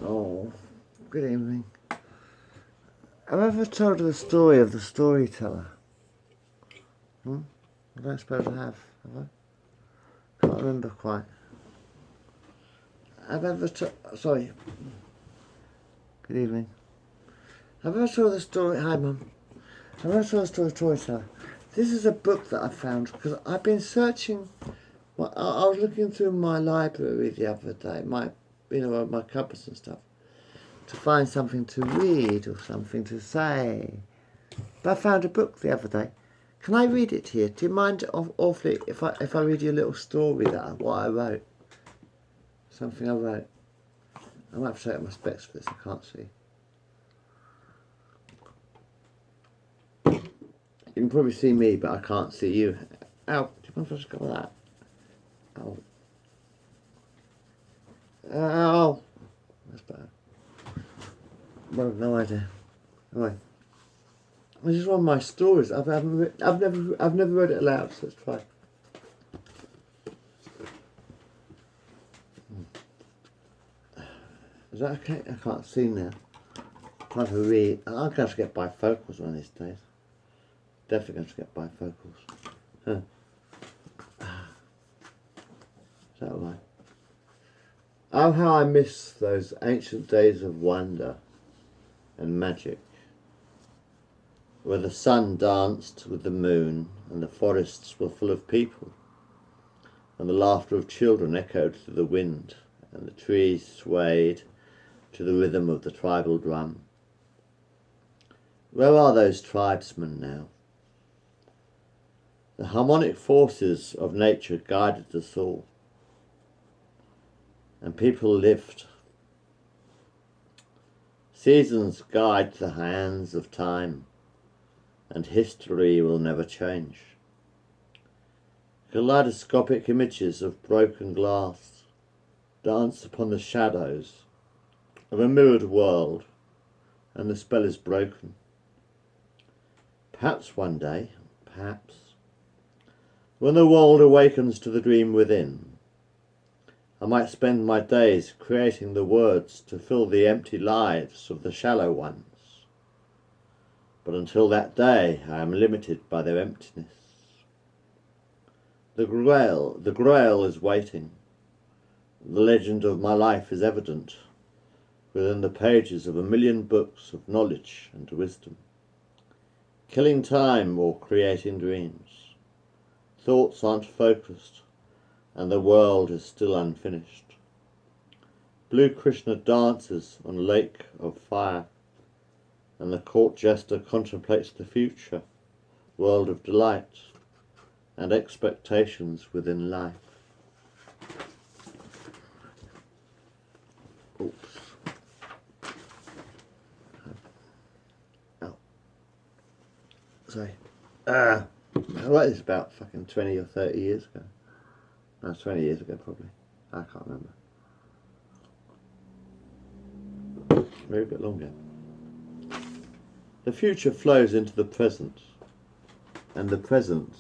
Oh, good evening. Have I ever told the story of the storyteller? I don't suppose I have I? Can't remember quite. Have I ever sorry. Good evening. Have I ever told the story? Hi, Mum. Have I ever told the story of Storyteller? This is a book that I found because I've been searching. I was looking through my library the other day, my cupboards and stuff, to find something to read or something to say. But I found a book the other day. Can I read it to you? Do you mind awfully if I read you a little story what I wrote? Something I wrote. I might have to take out my specs for this. I can't see. You can probably see me, but I can't see you. Ow! Do you mind if I just go like that? Ow! Ow! That's better. Well, no idea. Anyway, this is one of my stories. I've never read it aloud, so let's try. Is that okay? I can't see now. Trying to read. I'm going to get bifocals one of these days. Definitely going to get bifocals. Huh. Is that alright? Oh, how I miss those ancient days of wonder and magic, where the sun danced with the moon and the forests were full of people, and the laughter of children echoed through the wind, and the trees swayed to the rhythm of the tribal drum. Where are those tribesmen now? The harmonic forces of nature guided us all, and people lived. Seasons guide the hands of time, and history will never change. Kaleidoscopic images of broken glass dance upon the shadows of a mirrored world, and the spell is broken. Perhaps one day, perhaps, when the world awakens to the dream within, I might spend my days creating the words to fill the empty lives of the shallow ones. But until that day, I am limited by their emptiness. The Grail is waiting. The legend of my life is evident within the pages of 1,000,000 books of knowledge and wisdom. Killing time or creating dreams. Thoughts aren't focused, and the world is still unfinished. Blue Krishna dances on a lake of fire, and the court jester contemplates the future world of delight and expectations within life. Oops. Oh. Sorry. I wrote this about fucking 20 or 30 years ago. No, 20 years ago probably. I can't remember. Maybe a bit longer. The future flows into the present, and the present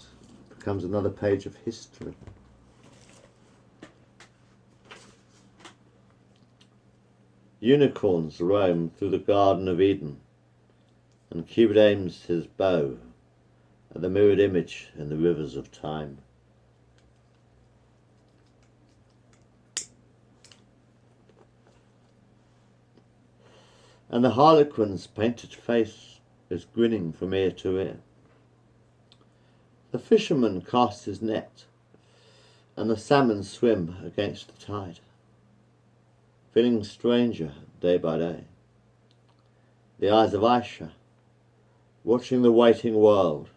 becomes another page of history. Unicorns roam through the Garden of Eden, and Cupid aims his bow at the mirrored image in the rivers of time. And the harlequin's painted face is grinning from ear to ear. The fisherman casts his net, and the salmon swim against the tide, feeling stranger day by day. The eyes of Aisha, watching the waiting world,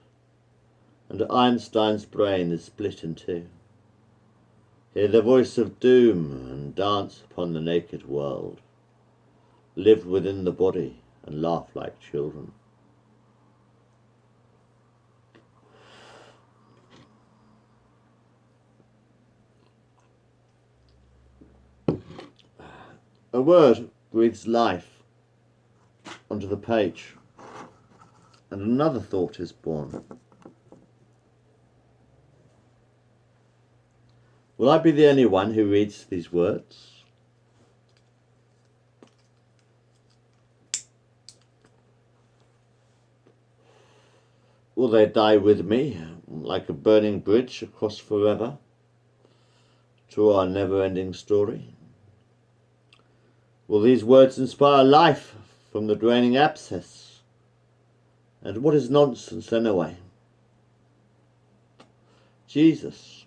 and Einstein's brain is split in two. Hear the voice of doom and dance upon the naked world. Live within the body and laugh like children. A word breathes life onto the page, and another thought is born. Will I be the only one who reads these words? Will they die with me, like a burning bridge across forever to our never-ending story? Will these words inspire life from the draining abscess? And what is nonsense anyway? Jesus,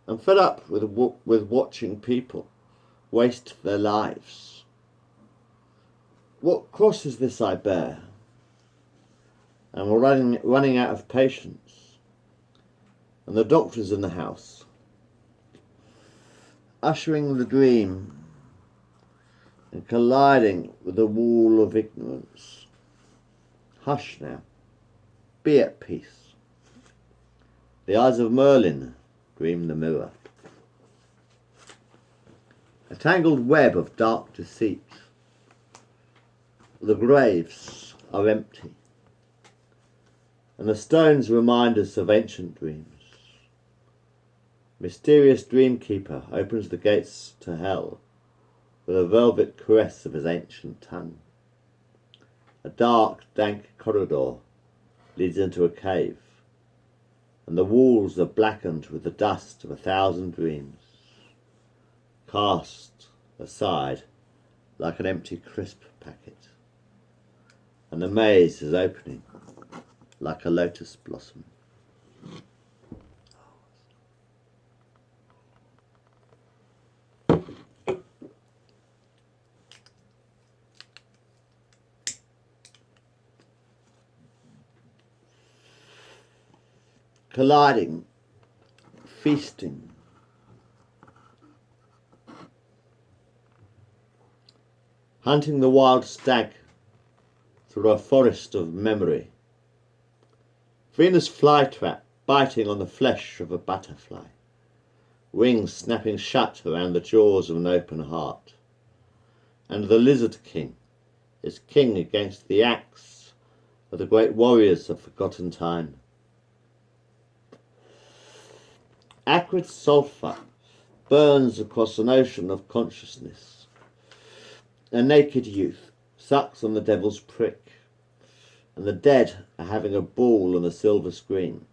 I'm fed up with watching people waste their lives. What cross is this I bear? And we're running out of patience. And the doctor's in the house, ushering the dream and colliding with the wall of ignorance. Hush now, be at peace. The eyes of Merlin dream the mirror. A tangled web of dark deceit. The graves are empty, and the stones remind us of ancient dreams. Mysterious dreamkeeper opens the gates to hell with a velvet caress of his ancient tongue. A dark, dank corridor leads into a cave, and the walls are blackened with the dust of 1,000 dreams, cast aside like an empty crisp packet. And the maze is opening like a lotus blossom. Colliding, feasting, hunting the wild stag through a forest of memory. Venus flytrap biting on the flesh of a butterfly, wings snapping shut around the jaws of an open heart. And the lizard king is king against the axe of the great warriors of forgotten time. Acrid sulphur burns across an ocean of consciousness. A naked youth sucks on the devil's prick, and the dead are having a ball on a silver screen.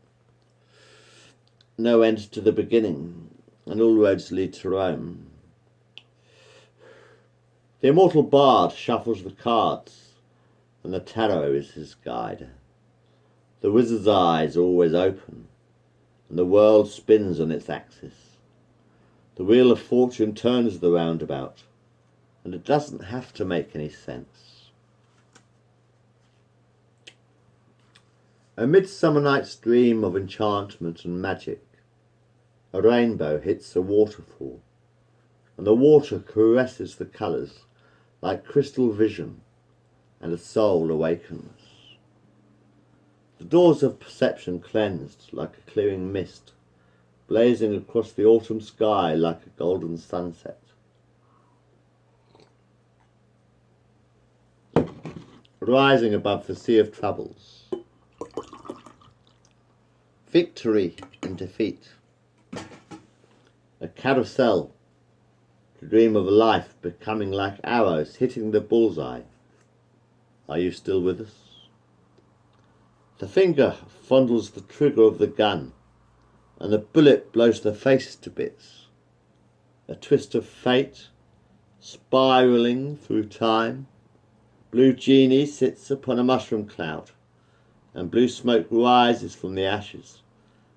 No end to the beginning, and all roads lead to Rome. The immortal bard shuffles the cards, and the tarot is his guide. The wizard's eyes are always open, and the world spins on its axis. The wheel of fortune turns the roundabout, and it doesn't have to make any sense. A Midsummer Night's Dream of enchantment and magic. A rainbow hits a waterfall, and the water caresses the colours like crystal vision, and a soul awakens. The doors of perception cleansed like a clearing mist, blazing across the autumn sky like a golden sunset. Rising above the sea of troubles. Victory and defeat. A carousel to dream of life becoming like arrows hitting the bullseye. Are you still with us? The finger fondles the trigger of the gun, and the bullet blows the face to bits. A twist of fate, spiralling through time. Blue genie sits upon a mushroom cloud, and blue smoke rises from the ashes,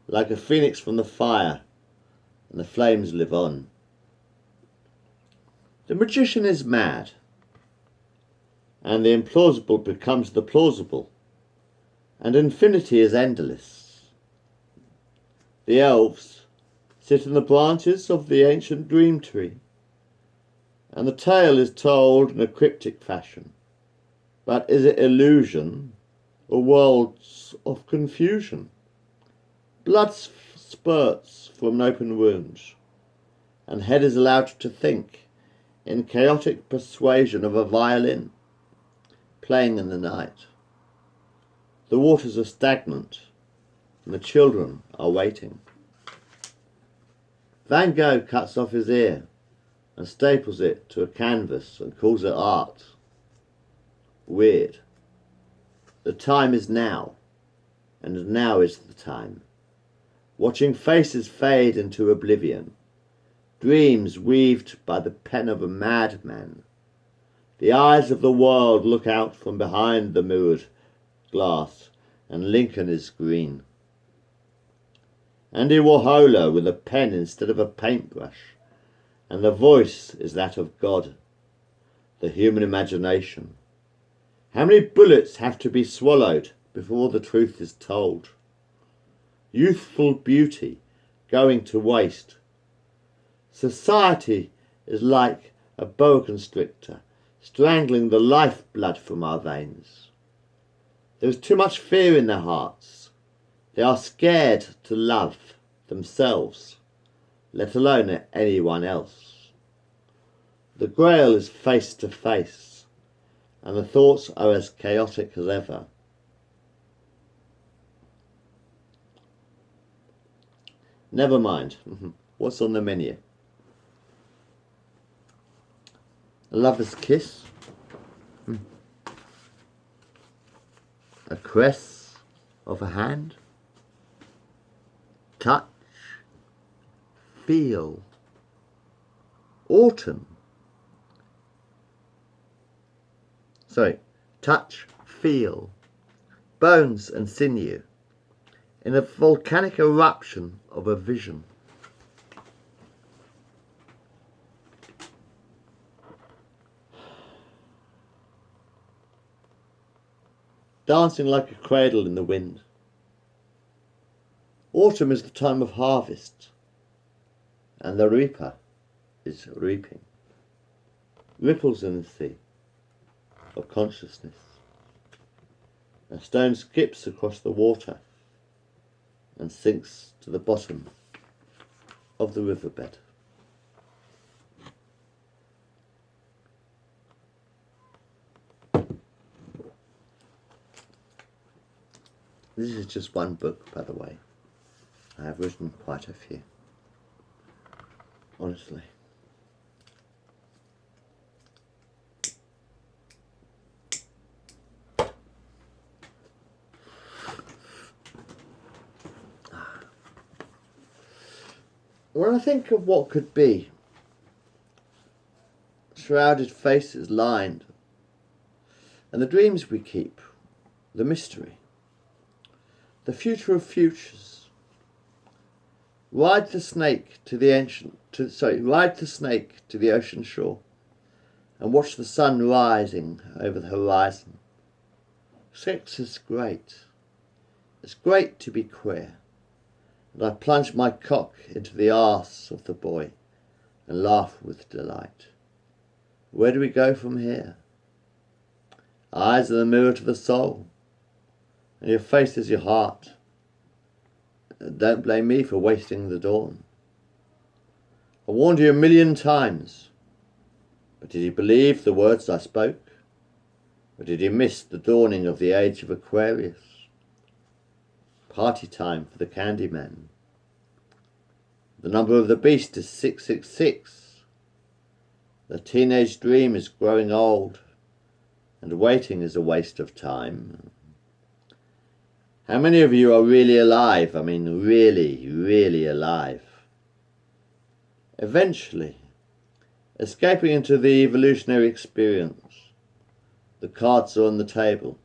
like a phoenix from the fire, and the flames live on. The magician is mad, and the implausible becomes the plausible, and infinity is endless. The elves sit in the branches of the ancient dream tree, and the tale is told in a cryptic fashion. But is it illusion or worlds of confusion? Blood spurts from an open wound, and head is allowed to think in chaotic persuasion of a violin playing in the night. The waters are stagnant, and the children are waiting. Van Gogh cuts off his ear and staples it to a canvas and calls it art. Weird. The time is now. and now is the time. Watching faces fade into oblivion, dreams weaved by the pen of a madman. The eyes of the world look out from behind the mirrored glass, and Lincoln is green. Andy Warhol with a pen instead of a paintbrush, and the voice is that of God, the human imagination. How many bullets have to be swallowed before the truth is told? Youthful beauty going to waste. Society is like a boa constrictor, strangling the lifeblood from our veins. There is too much fear in their hearts. They are scared to love themselves, let alone anyone else. The Grail is face to face, and the thoughts are as chaotic as ever. Never mind. What's on the menu? A lover's kiss. A caress of a hand. Touch. Feel. Autumn. Touch, feel. Bones and sinew. In a volcanic eruption of a vision. Dancing like a cradle in the wind. Autumn is the time of harvest, and the reaper is reaping. Ripples in the sea of consciousness. A stone skips across the water and sinks to the bottom of the riverbed. This is just one book, by the way. I have written quite a few, honestly. When I think of what could be, shrouded faces lined, and the dreams we keep, the mystery, the future of futures, ride the snake to the ocean shore, and watch the sun rising over the horizon. Sex is great. It's great to be queer. And I plunge my cock into the arse of the boy and laugh with delight. Where do we go from here? Eyes are the mirror to the soul, and your face is your heart. Don't blame me for wasting the dawn. I warned you 1,000,000 times, but did you believe the words I spoke? Or did you miss the dawning of the age of Aquarius? Party time for the Candyman. The number of the beast is 666. The teenage dream is growing old, and waiting is a waste of time. How many of you are really alive? I mean, really, really alive? Eventually, escaping into the evolutionary experience, the cards are on the table,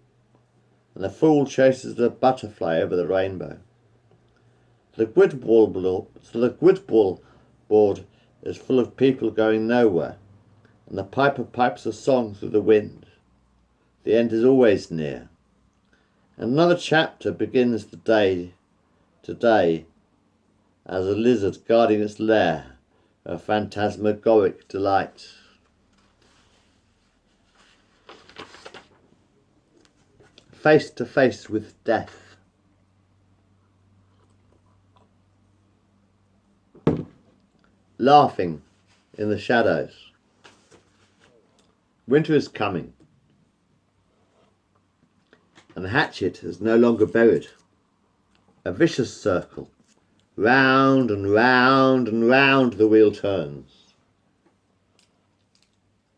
and the fool chases the butterfly over the rainbow. The grid ball board is full of people going nowhere, and the piper pipes a song through the wind. The end is always near. And another chapter begins the day today as a lizard guarding its lair, a phantasmagoric delight. Face to face with death. Laughing in the shadows. Winter is coming, and the hatchet is no longer buried. A vicious circle. Round and round and round the wheel turns.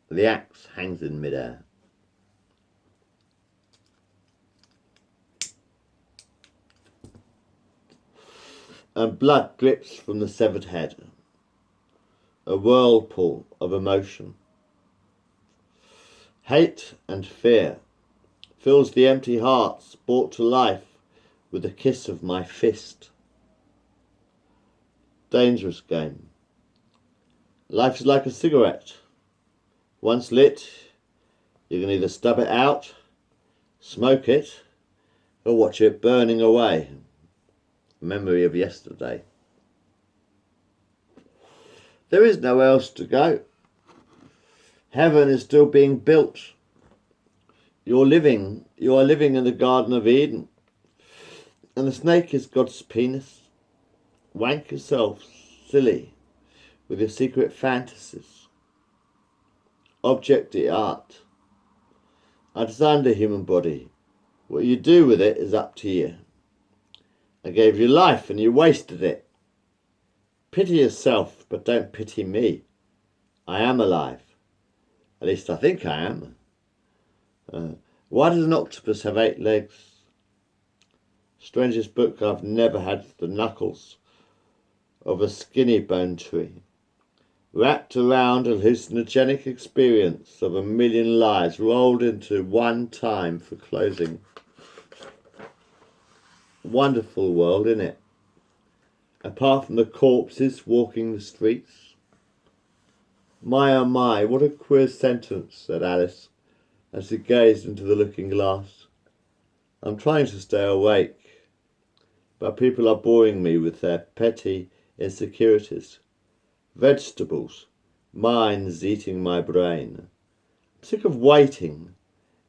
The axe hangs in midair. and blood drips from the severed head. A whirlpool of emotion. Hate and fear fills the empty hearts brought to life with the kiss of my fist. Dangerous game. Life is like a cigarette. Once lit, you can either stub it out, smoke it, or watch it burning away. Memory of yesterday. There is nowhere else to go. Heaven is still being built. You are living in the Garden of Eden, and the snake is God's penis. Wank yourself silly with your secret fantasies. Object art. I designed a human body. What you do with it is up to you. I gave you life and you wasted it. Pity yourself, but don't pity me. I am alive. At least I think I am. Why does an octopus have 8 legs? Strangest book I've never had the knuckles of a skinny bone tree. Wrapped around a hallucinogenic experience of a million lives rolled into one time for closing. Wonderful world, innit? Apart from the corpses walking the streets. My oh my, what a queer sentence, said Alice, as she gazed into the looking glass. I'm trying to stay awake, but people are boring me with their petty insecurities. Vegetables, mine's eating my brain. I'm sick of waiting.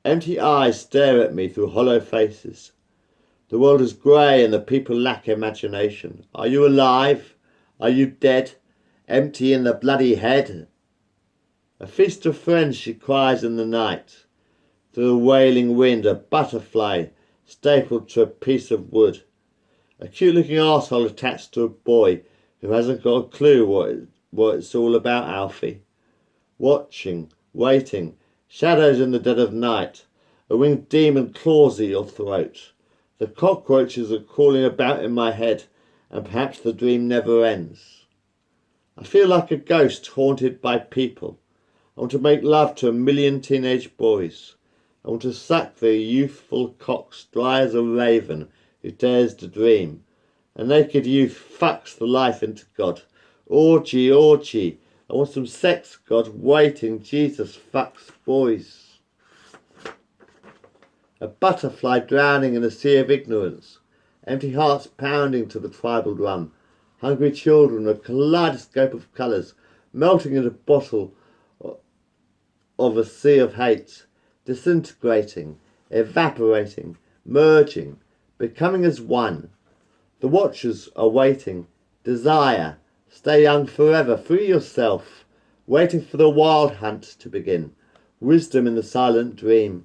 Empty eyes stare at me through hollow faces. The world is grey and the people lack imagination. Are you alive? Are you dead? Empty in the bloody head? A feast of friends, she cries in the night. Through the wailing wind, a butterfly stapled to a piece of wood. A cute-looking arsehole attached to a boy who hasn't got a clue what it's all about, Alfie. Watching, waiting, shadows in the dead of night. A winged demon claws at your throat. The cockroaches are crawling about in my head, and perhaps the dream never ends. I feel like a ghost haunted by people. I want to make love to 1,000,000 teenage boys. I want to suck their youthful cocks dry as a raven who dares to dream. A naked youth fucks the life into God. Orgy, orgy. I want some sex, God, waiting. Jesus fucks boys. A butterfly drowning in a sea of ignorance. Empty hearts pounding to the tribal drum. Hungry children, a kaleidoscope of colours, melting in a bottle of a sea of hate. Disintegrating, evaporating, merging, becoming as one. The watchers are waiting. Desire. Stay young forever. Free yourself. Waiting for the wild hunt to begin. Wisdom in the silent dream.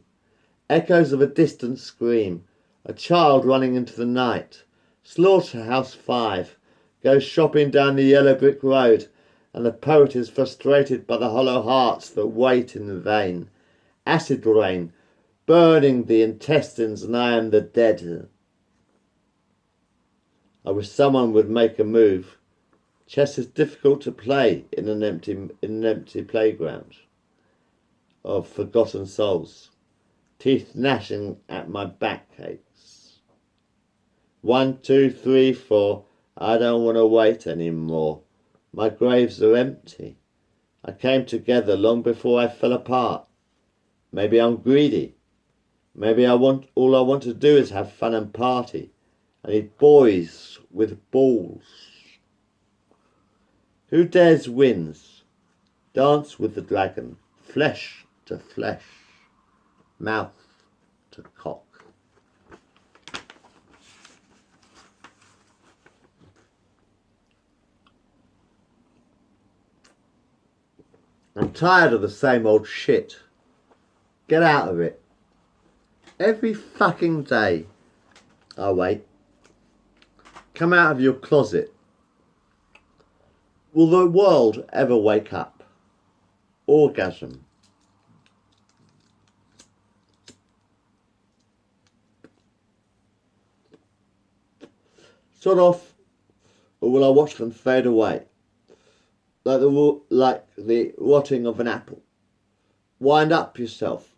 Echoes of a distant scream. A child running into the night. Slaughterhouse 5 goes shopping down the yellow brick road, and the poet is frustrated by the hollow hearts that wait in vain. Acid rain, burning the intestines, and I am the dead. I wish someone would make a move. Chess is difficult to play in an empty playground of forgotten souls. Teeth gnashing at my back aches. 1, 2, 3, 4. I don't want to wait anymore. My graves are empty. I came together long before I fell apart. Maybe I'm greedy. Maybe all I want to do is have fun and party. I need boys with balls. Who dares wins? Dance with the dragon. Flesh to flesh. Mouth to cock. I'm tired of the same old shit. Get out of it. Every fucking day. Oh wait. Come out of your closet. Will the world ever wake up? Orgasm. Sort of or will I watch them fade away, like the rotting of an apple? Wind up yourself,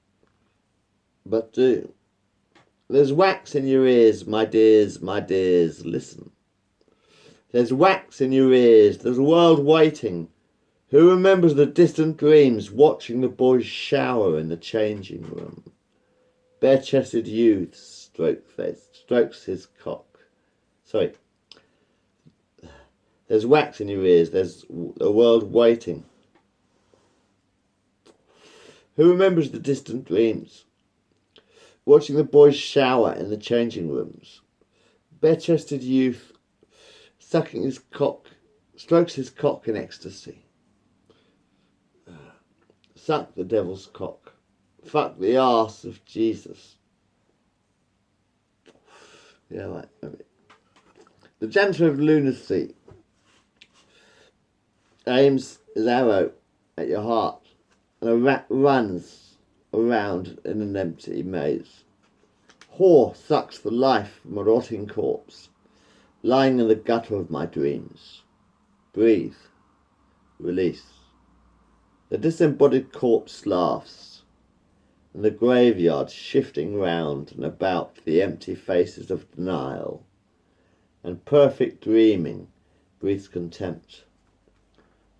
but do. There's wax in your ears, my dears, listen. There's wax in your ears, there's a world waiting. Who remembers the distant dreams, watching the boys shower in the changing room? Bare-chested youth strokes his cock. Sorry. There's wax in your ears, there's a world waiting. Who remembers the distant dreams, watching the boys shower in the changing rooms? Bare-chested youth strokes his cock in ecstasy. Suck the devil's cock. Fuck the arse of Jesus. Yeah, right. Okay. The janitor of lunacy aims his arrow at your heart, and a rat runs around in an empty maze. Whore sucks the life from a rotting corpse, lying in the gutter of my dreams. Breathe. Release. The disembodied corpse laughs, and the graveyard shifting round and about the empty faces of denial, and perfect dreaming breathes contempt.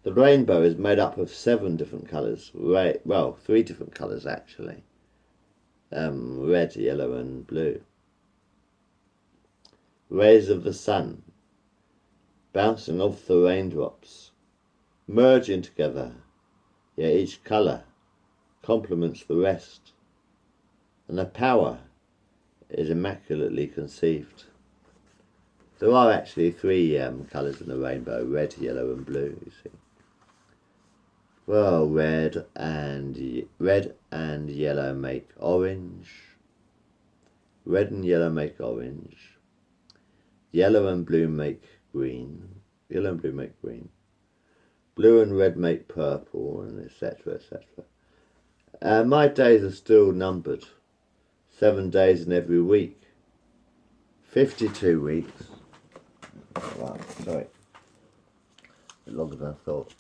The rainbow is made up of 7 different colours, 3 different colours actually, red, yellow and blue. Rays of the sun, bouncing off the raindrops, merging together, yet each colour complements the rest, and the power is immaculately conceived. There are actually 3 colours in the rainbow, red, yellow and blue, you see. Well, red and yellow make orange. Red and yellow make orange. Yellow and blue make green. Yellow and blue make green. Blue and red make purple, and etc., etc. My days are still numbered. 7 days in every week. 52 weeks. Oh, wow, sorry. A bit longer than I thought.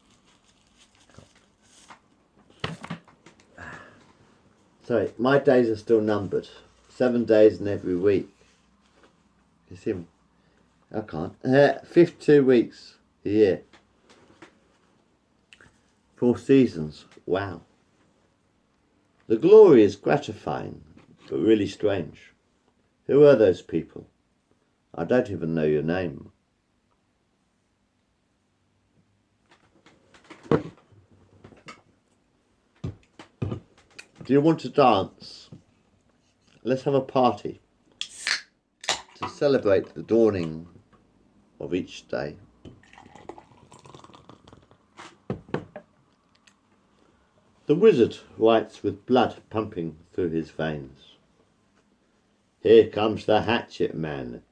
Sorry, my days are still numbered. 7 days in every week. You see me? I can't. 52 weeks a year. 4 seasons. Wow. The glory is gratifying, but really strange. Who are those people? I don't even know your name. Do you want to dance? Let's have a party to celebrate the dawning of each day. The wizard writes with blood pumping through his veins. Here comes the hatchet man.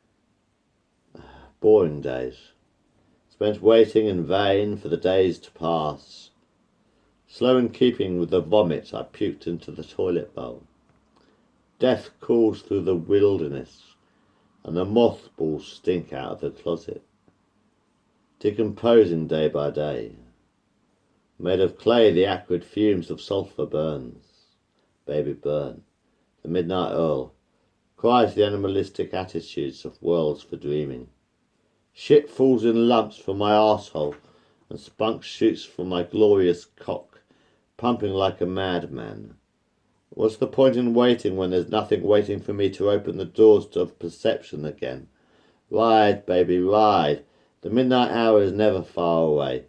Boring days. Spent waiting in vain for the days to pass. Slow in keeping with the vomit I puked into the toilet bowl. Death calls through the wilderness, and the mothballs stink out of the closet. Decomposing day by day. Made of clay, the acrid fumes of sulphur burns. Baby burn. The midnight oil cries the animalistic attitudes of worlds for dreaming. Shit falls in lumps from my arsehole, and spunk shoots from my glorious cock, pumping like a madman. What's the point in waiting when there's nothing waiting for me to open the doors of perception again? Ride, baby, ride. The midnight hour is never far away,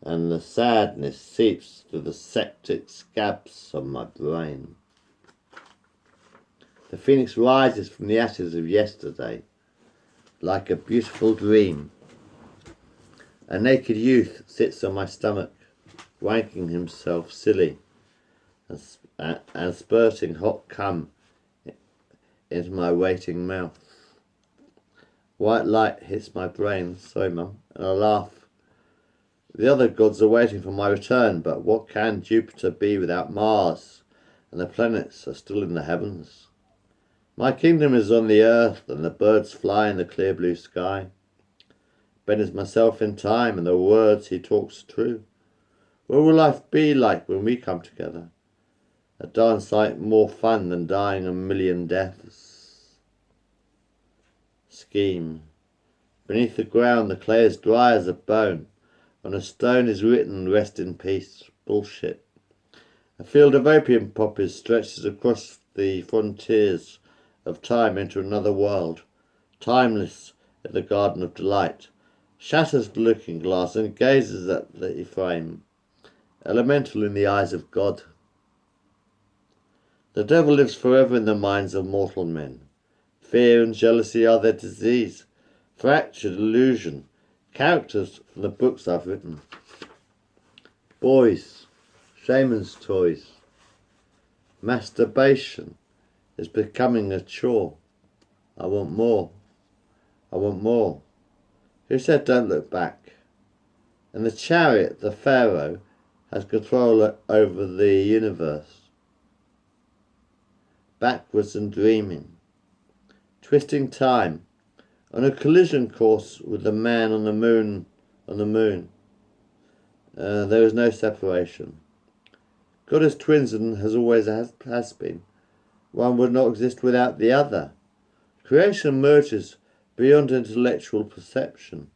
and the sadness seeps through the septic scabs of my brain. The phoenix rises from the ashes of yesterday, like a beautiful dream. A naked youth sits on my stomach, wanking himself silly, and spurting hot cum into my waiting mouth. White light hits my brain, sorry mum, and I laugh. The other gods are waiting for my return, but what can Jupiter be without Mars? And the planets are still in the heavens. My kingdom is on the earth, and the birds fly in the clear blue sky. bends myself in time, and the words he talks are true. What will life be like when we come together? A darn sight more fun than dying a million deaths. Scheme. Beneath the ground the clay is dry as a bone. On a stone is written, rest in peace. Bullshit. A field of opium poppies stretches across the frontiers of time into another world. Timeless in the garden of delight. Shatters the looking glass and gazes at the frame. Elemental in the eyes of God. The devil lives forever in the minds of mortal men. Fear and jealousy are their disease. Fractured illusion. Characters from the books I've written. Boys. Shaman's toys. Masturbation is becoming a chore. I want more. I want more. Who said don't look back? And the chariot, the pharaoh, has control over the universe. Backwards and dreaming. Twisting time. On a collision course with the man on the moon. There is no separation. God is twins and has been. One would not exist without the other. Creation merges beyond intellectual perception.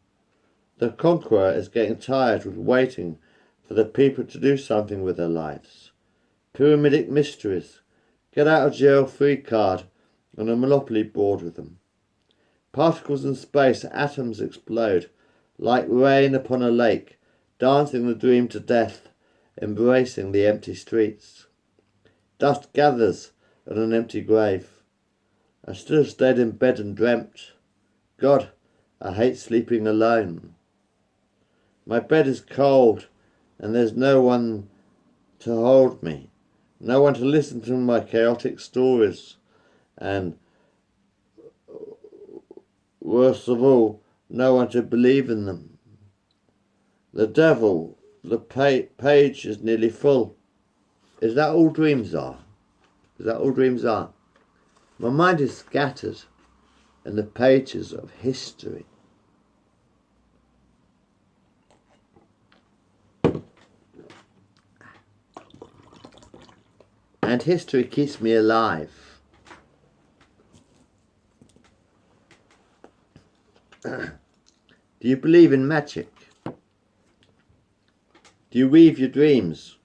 The conqueror is getting tired with waiting for the people to do something with their lives. Pyramidic mysteries. Get out of jail free card on a monopoly board with them. Particles in space, atoms explode, like rain upon a lake, dancing the dream to death, embracing the empty streets. Dust gathers on an empty grave. I still stayed in bed and dreamt. God, I hate sleeping alone. My bed is cold, and there's no one to hold me, no one to listen to my chaotic stories, and worst of all, no one to believe in them. The devil, the page is nearly full. Is that all dreams are? Is that all dreams are? My mind is scattered in the pages of history. And history keeps me alive. Do you believe in magic? Do you weave your dreams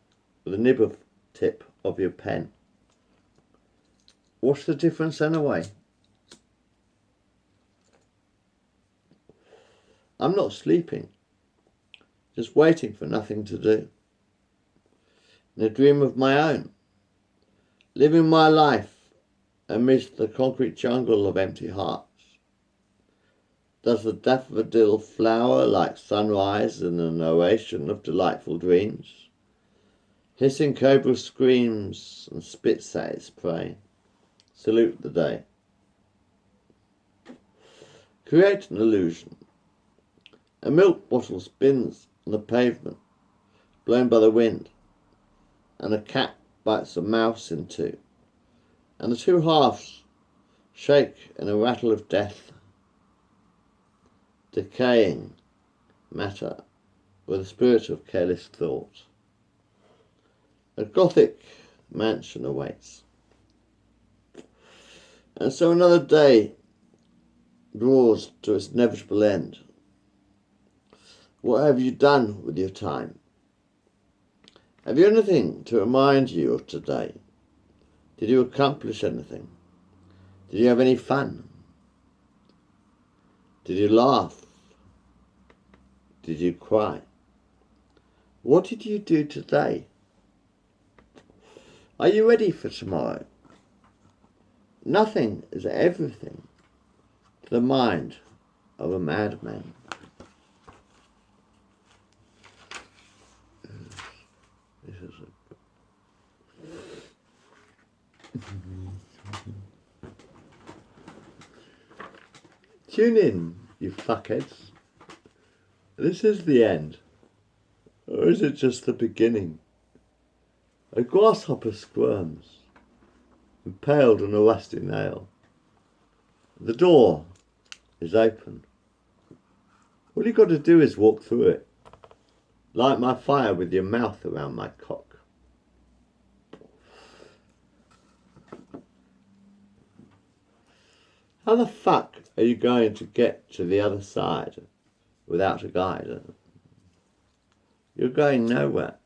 with the nib tip of your pen? What's the difference anyway? I'm not sleeping, just waiting for nothing to do. In a dream of my own, living my life amidst the concrete jungle of empty hearts. Does the daffodil flower like sunrise in an ocean of delightful dreams? Hissing cobra screams and spitsays pray. Salute the day. Create an illusion. A milk bottle spins on the pavement, blown by the wind, and a cat bites a mouse in two, and the two halves shake in a rattle of death. Decaying matter with a spirit of careless thought. A Gothic mansion awaits. And so another day draws to its inevitable end. What have you done with your time? Have you anything to remind you of today? Did you accomplish anything? Did you have any fun? Did you laugh? Did you cry? What did you do today? Are you ready for tomorrow? Nothing is everything to the mind of a madman. Tune in, you fuckheads. This is the end. Or is it just the beginning? A grasshopper squirms, impaled on a rusty nail. The door is open. All you got to do is walk through it. Light my fire with your mouth around my cock. How the fuck are you going to get to the other side without a guide? You're going nowhere.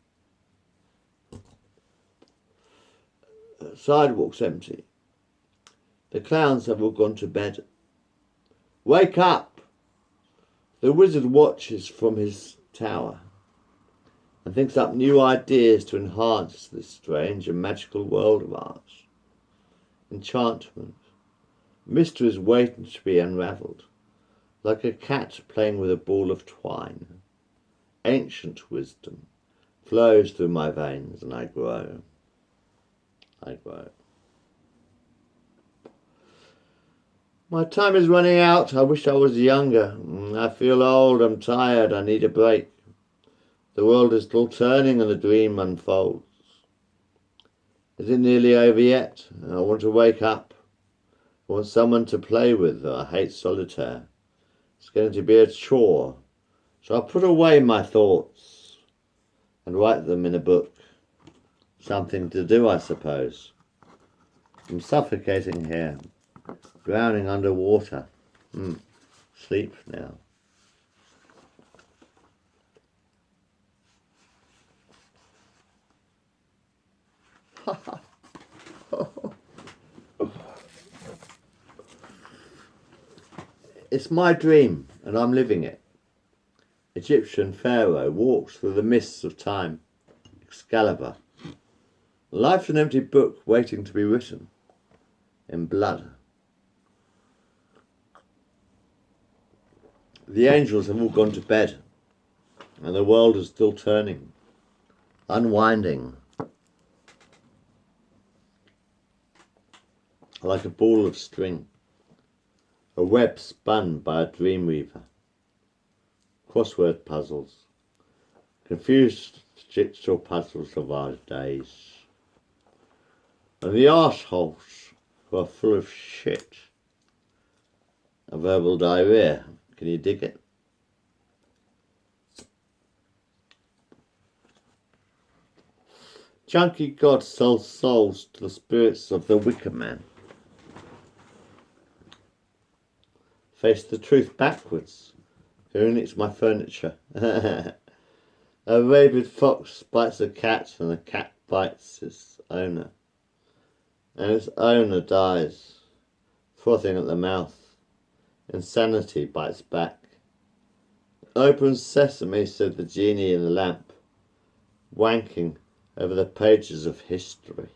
The sidewalk's empty. The clowns have all gone to bed. Wake up! The wizard watches from his tower and thinks up new ideas to enhance this strange and magical world of ours. Enchantment. Mysteries waiting to be unravelled, like a cat playing with a ball of twine. Ancient wisdom flows through my veins, and I grow. I grow. My time is running out. I wish I was younger. I feel old. I'm tired. I need a break. The world is still turning and the dream unfolds. Is it nearly over yet? I want to wake up. I want someone to play with. I hate solitaire. It's going to be a chore. So I'll put away my thoughts and write them in a book. Something to do, I suppose. I'm suffocating here, drowning under water. Sleep now. It's my dream, and I'm living it. Egyptian pharaoh walks through the mists of time. Excalibur. Life's an empty book waiting to be written in blood. The angels have all gone to bed, and the world is still turning, unwinding, like a ball of string, a web spun by a dream weaver. Crossword puzzles, confused jigsaw puzzles of our days. And the arseholes who are full of shit. A verbal diarrhea. Can you dig it? Junkie God sells souls to the spirits of the wicker man. Face the truth backwards. Who nicks my furniture? A rabid fox bites a cat and the cat bites its owner. And its owner dies, frothing at the mouth. Insanity bites back. Open sesame, said the genie in the lamp, wanking over the pages of history.